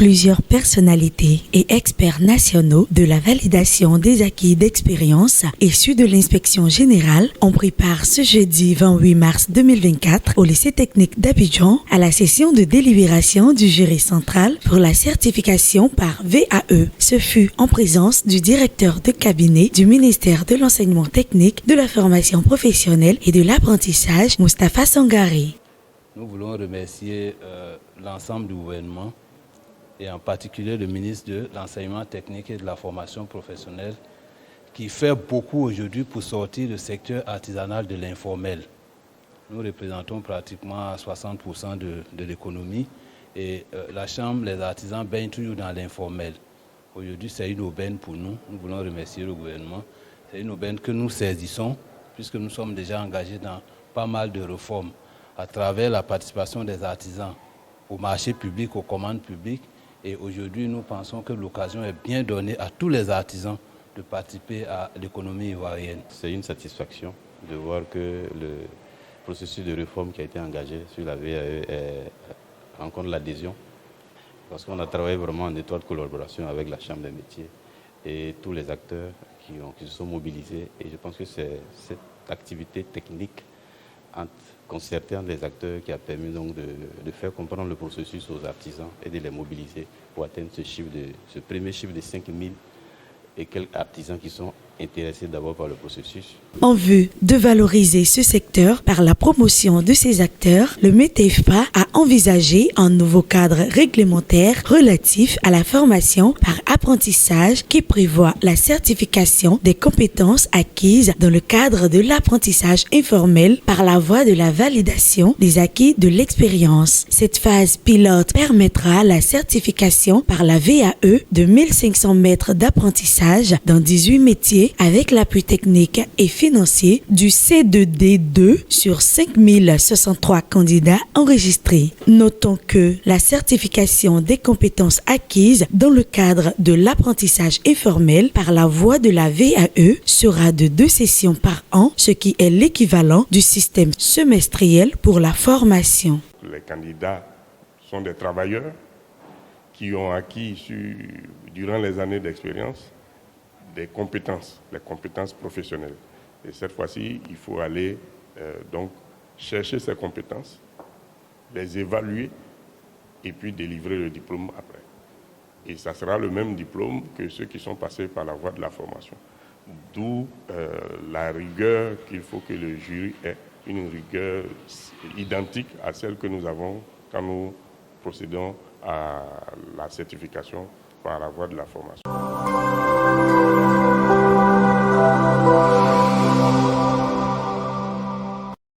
Plusieurs personnalités et experts nationaux de la validation des acquis d'expérience issus de l'inspection générale ont pris part ce jeudi 28 mars 2024 au lycée technique d'Abidjan à la session de délibération du jury central pour la certification par VAE. Ce fut en présence du directeur de cabinet du ministère de l'enseignement technique, de la formation professionnelle et de l'apprentissage, Moustapha Sangari. Nous voulons remercier l'ensemble du gouvernement et en particulier le ministre de l'enseignement technique et de la formation professionnelle qui fait beaucoup aujourd'hui pour sortir le secteur artisanal de l'informel. Nous représentons pratiquement 60% de l'économie et la Chambre, les artisans baignent toujours dans l'informel. Aujourd'hui, c'est une aubaine pour nous. Nous voulons remercier le gouvernement. C'est une aubaine que nous saisissons puisque nous sommes déjà engagés dans pas mal de réformes à travers la participation des artisans au marché public, aux commandes publiques. Et aujourd'hui, nous pensons que l'occasion est bien donnée à tous les artisans de participer à l'économie ivoirienne. C'est une satisfaction de voir que le processus de réforme qui a été engagé sur la VAE rencontre l'adhésion. Parce qu'on a travaillé vraiment en étroite collaboration avec la Chambre des métiers et tous les acteurs qui se sont mobilisés. Et je pense que c'est cette activité technique concerter les acteurs qui a permis donc de faire comprendre le processus aux artisans et de les mobiliser pour atteindre ce premier chiffre de 5 000 et quelques artisans qui sont intéressés d'abord par le processus. En vue de valoriser ce secteur par la promotion de ces acteurs, le METEFPA a envisagé un nouveau cadre réglementaire relatif à la formation par apprentissage qui prévoit la certification des compétences acquises dans le cadre de l'apprentissage informel par la voie de la validation des acquis de l'expérience. Cette phase pilote permettra la certification par la VAE de 1500 mètres d'apprentissage dans 18 métiers avec l'appui technique et financier du C2D2 sur 5063 candidats enregistrés. Notons que la certification des compétences acquises dans le cadre de l'apprentissage informel par la voie de la VAE sera de 2 sessions par an, ce qui est l'équivalent du système semestriel pour la formation. Les candidats sont des travailleurs qui ont acquis durant les années d'expérience des compétences, les compétences professionnelles. Et cette fois-ci, il faut aller donc chercher ces compétences, les évaluer et puis délivrer le diplôme après. Et ça sera le même diplôme que ceux qui sont passés par la voie de la formation. D'où la rigueur qu'il faut que le jury ait, une rigueur identique à celle que nous avons quand nous procédons à la certification par la voie de la formation.